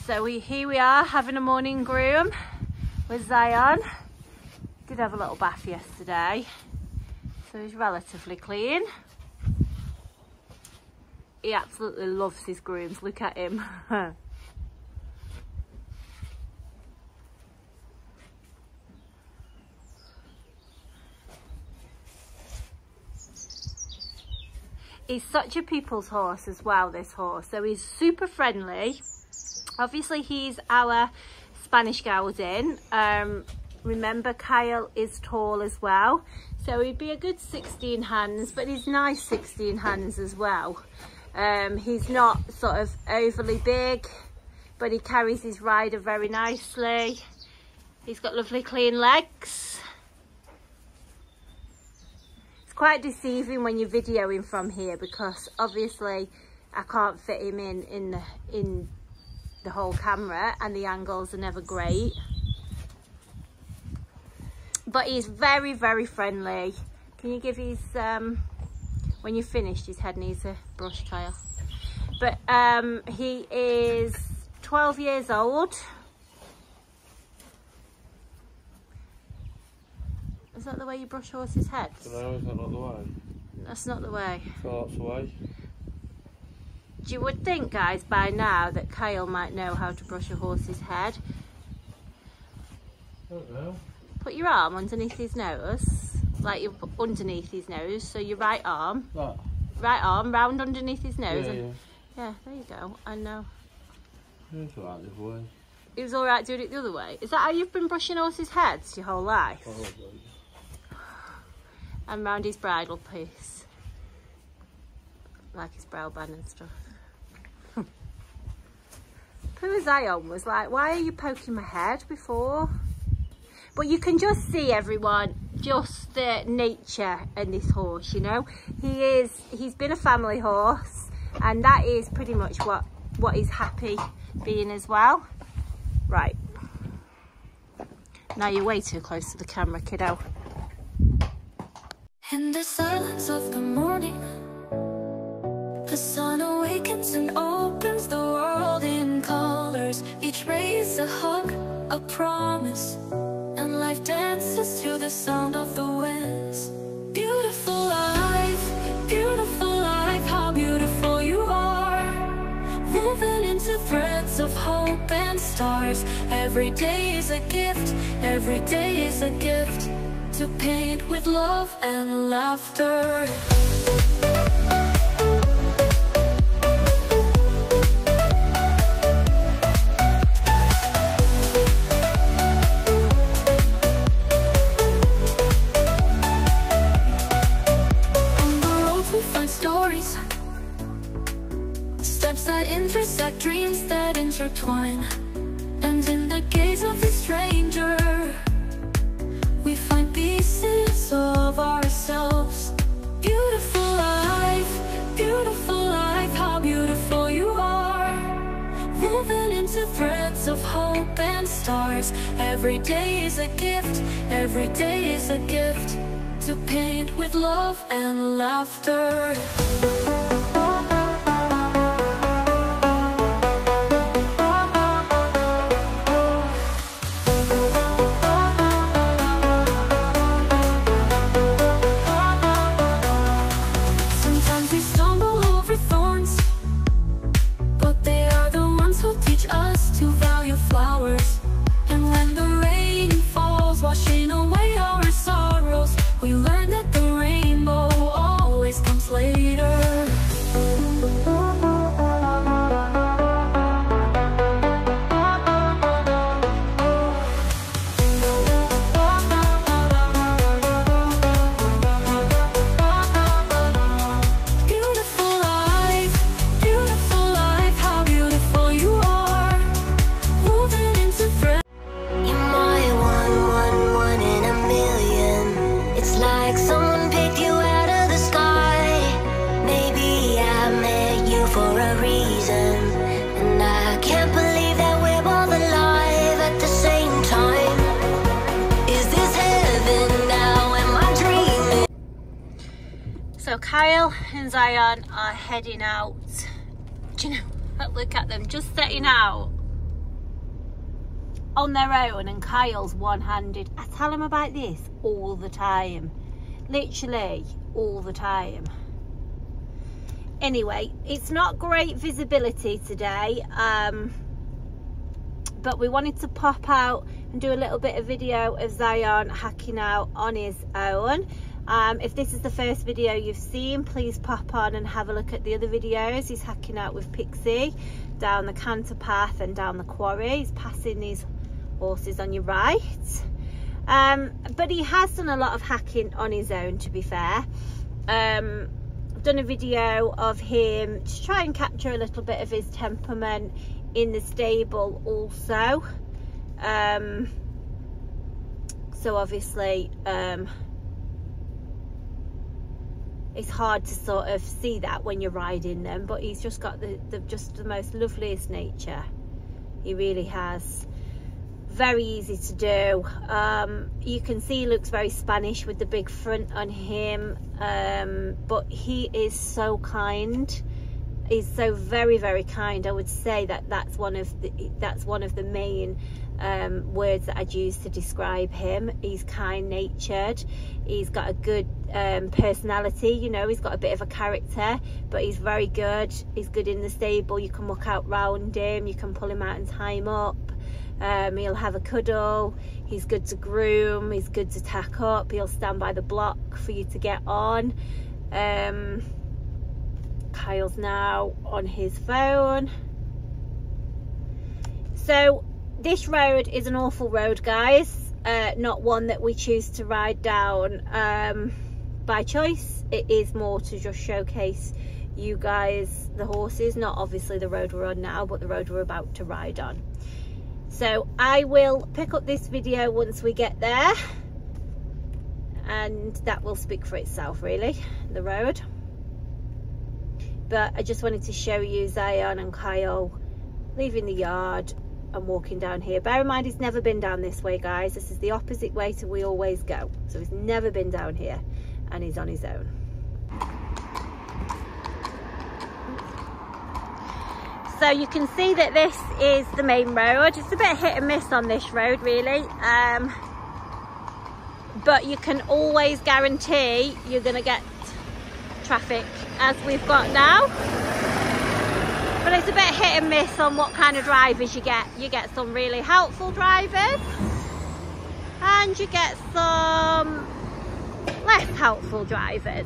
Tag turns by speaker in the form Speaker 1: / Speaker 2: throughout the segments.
Speaker 1: So here we are having a morning groom with Zion. Did have a little bath yesterday, so he's relatively clean. He absolutely loves his grooms, look at him. He's such a people's horse as well, this horse. So he's super friendly. Obviously he's our Spanish gelding. Remember, Kyle is tall as well, so he'd be a good 16 hands, but he's nice 16 hands as well. He's not sort of overly big, but he carries his rider very nicely. He's got lovely clean legs. It's quite deceiving when you're videoing from here, because obviously I can't fit him in the whole camera, and the angles are never great. But he's very, very friendly. Can you give his, when you're finished, his head needs a brush, Kyle. But he is 12 years old. Is that the way you brush horses' heads?
Speaker 2: No, is that not the way?
Speaker 1: That's not the way.
Speaker 2: So that's the way.
Speaker 1: You would think, guys, by now that Kyle might know how to brush a horse's head.
Speaker 2: I don't know.
Speaker 1: Put your arm underneath his nose, like you put underneath his nose, so your right arm.
Speaker 2: That?
Speaker 1: Right arm round underneath his nose.
Speaker 2: Yeah,
Speaker 1: and, yeah, there you go. I know.
Speaker 2: It's alright the other way.
Speaker 1: He was alright doing it the other way. Is that how you've been brushing horses' heads your whole life?
Speaker 2: Probably.
Speaker 1: And round his bridle piece. Like his brow band and stuff. Poor Zion was like, why are you poking my head before? But you can just see, everyone, just the nature in this horse, you know. He's been a family horse, and that is pretty much what he's happy being as well. Right. Now you're way too close to the camera, kiddo.
Speaker 3: In the silence of the morning, the sun awakens and opens the world in colors. Each ray is a hug, a promise, and life dances to the sound of the winds. Beautiful life, how beautiful you are. Woven into threads of hope and stars. Every day is a gift, every day is a gift, to paint with love and laughter. Steps that intersect, dreams that intertwine, and in the gaze of the stranger we find pieces of ourselves. Beautiful life, how beautiful you are. Woven into threads of hope and stars. Every day is a gift, every day is a gift, to paint with love and laughter.
Speaker 1: So Kyle and Zion are heading out. Do you know, look at them, just setting out on their own and Kyle's one-handed. I tell him about this all the time, literally all the time. Anyway, it's not great visibility today, but we wanted to pop out and do a little bit of video of Zion hacking out on his own. If this is the first video you've seen, please pop on and have a look at the other videos. He's hacking out with Pixie down the canter path and down the quarry. He's passing these horses on your right, but he has done a lot of hacking on his own, to be fair. I've done a video of him to try and capture a little bit of his temperament in the stable also. So obviously it's hard to sort of see that when you're riding them, but he's just got the most loveliest nature. He really has. Very easy to do. You can see he looks very Spanish with the big front on him, but he is so kind. He's so very, very kind. I would say that that's one of the main words that I'd use to describe him. He's kind-natured. He's got a good personality, you know. He's got a bit of a character, but he's very good. He's good in the stable. You can walk out round him, you can pull him out and tie him up. He'll have a cuddle. He's good to groom. He's good to tack up. He'll stand by the block for you to get on. Kyle's now on his phone. So this road is an awful road, guys. Not one that we choose to ride down by choice. It is more to just showcase you guys the horses, not obviously the road we're on now, but the road we're about to ride on. So I will pick up this video once we get there, and that will speak for itself, really, the road. But I just wanted to show you Zion and Kyle leaving the yard and walking down here. Bear in mind, he's never been down this way, guys. This is the opposite way to we always go. So he's never been down here, and he's on his own. So you can see that this is the main road. It's a bit hit and miss on this road, really. But you can always guarantee you're going to get traffic, as we've got now. But it's a bit hit and miss on what kind of drivers you get. You get some really helpful drivers, and you get some less helpful drivers.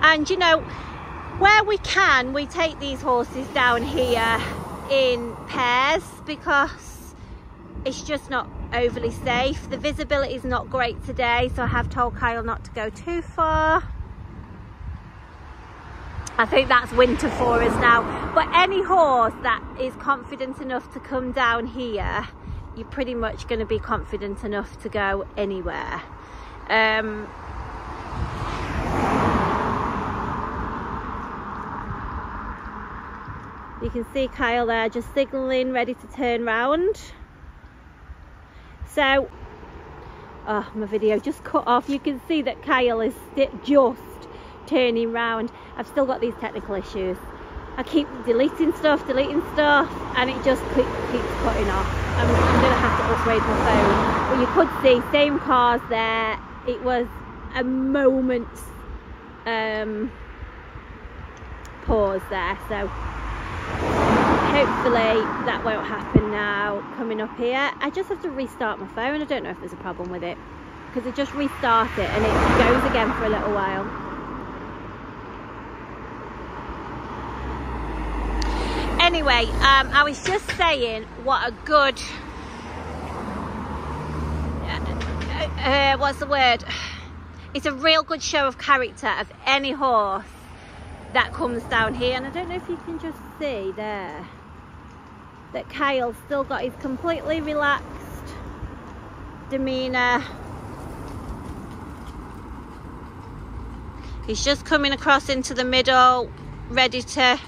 Speaker 1: And you know, where we can, we take these horses down here in pairs, because it's just not overly safe. The visibility is not great today, so I have told Kyle not to go too far. I think that's winter for us now. But any horse that is confident enough to come down here, you're pretty much going to be confident enough to go anywhere. You can see Kyle there just signalling, ready to turn round. So, oh, my video just cut off. You can see that Kyle is just turning round. I've still got these technical issues. I keep deleting stuff, and it just keeps cutting off. I'm going to have to upgrade my phone. But you could see, same cars there. It was a moment's pause there. So hopefully that won't happen now coming up here. I just have to restart my phone. I don't know if there's a problem with it, because I just restart it and it goes again for a little while. Anyway, I was just saying what a good what's the word, it's a real good show of character of any horse that comes down here. And I don't know if you can just see there that Kyle's still got his completely relaxed demeanor. He's just coming across into the middle, ready to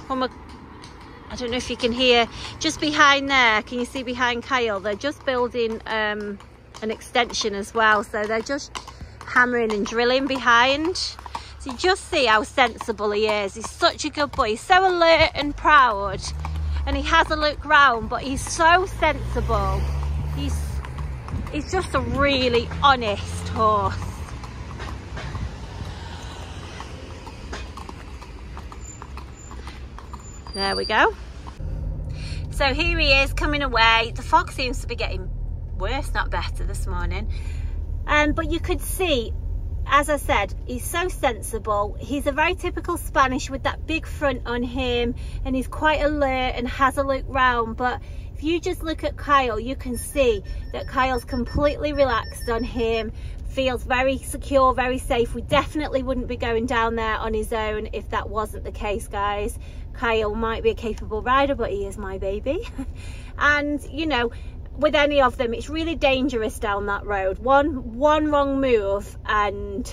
Speaker 1: come. I don't know if you can hear just behind there. Can you see behind Kyle? They're just building an extension as well, so they're just hammering and drilling behind. So you just see how sensible he is. He's such a good boy. He's so alert and proud, and he has a look round, but he's so sensible. He's just a really honest horse. There we go. So here he is coming away. The fog seems to be getting worse, not better this morning. But you could see, as I said, he's so sensible. He's a very typical Spanish with that big front on him, and he's quite alert and has a look round. But if you just look at Kyle, you can see that Kyle's completely relaxed on him, feels very secure, very safe. We definitely wouldn't be going down there on his own if that wasn't the case, guys. Kyle might be a capable rider, but he is my baby. And you know, with any of them, it's really dangerous down that road. One wrong move and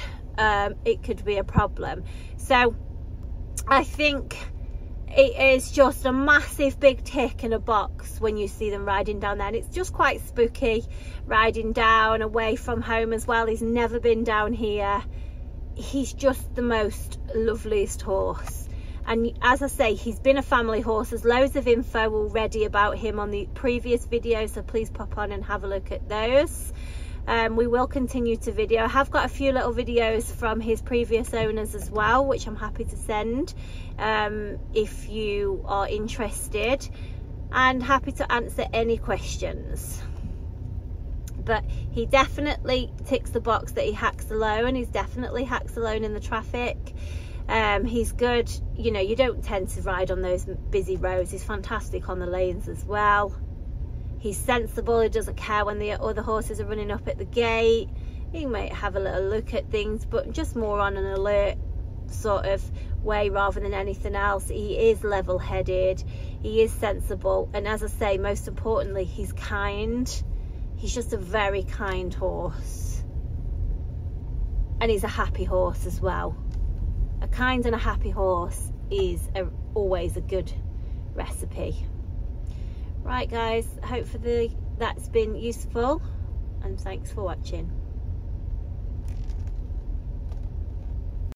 Speaker 1: it could be a problem. So I think it is just a massive big tick in a box when you see them riding down there, and it's just quite spooky riding down away from home as well. He's never been down here. He's just the most loveliest horse. And as I say, he's been a family horse. There's loads of info already about him on the previous videos, so please pop on and have a look at those. We will continue to video. I have got a few little videos from his previous owners as well, which I'm happy to send if you are interested, and happy to answer any questions. But he definitely ticks the box that he hacks alone. He's definitely hacks alone in the traffic. He's good, you know, you don't tend to ride on those busy roads. He's fantastic on the lanes as well. He's sensible. He doesn't care when the other horses are running up at the gate. He might have a little look at things, but just more on an alert sort of way rather than anything else. He is level-headed, he is sensible, and as I say, most importantly, he's kind. He's just a very kind horse, and he's a happy horse as well. A kind and a happy horse is always a good recipe. Right guys, hopefully that's been useful, and thanks for watching.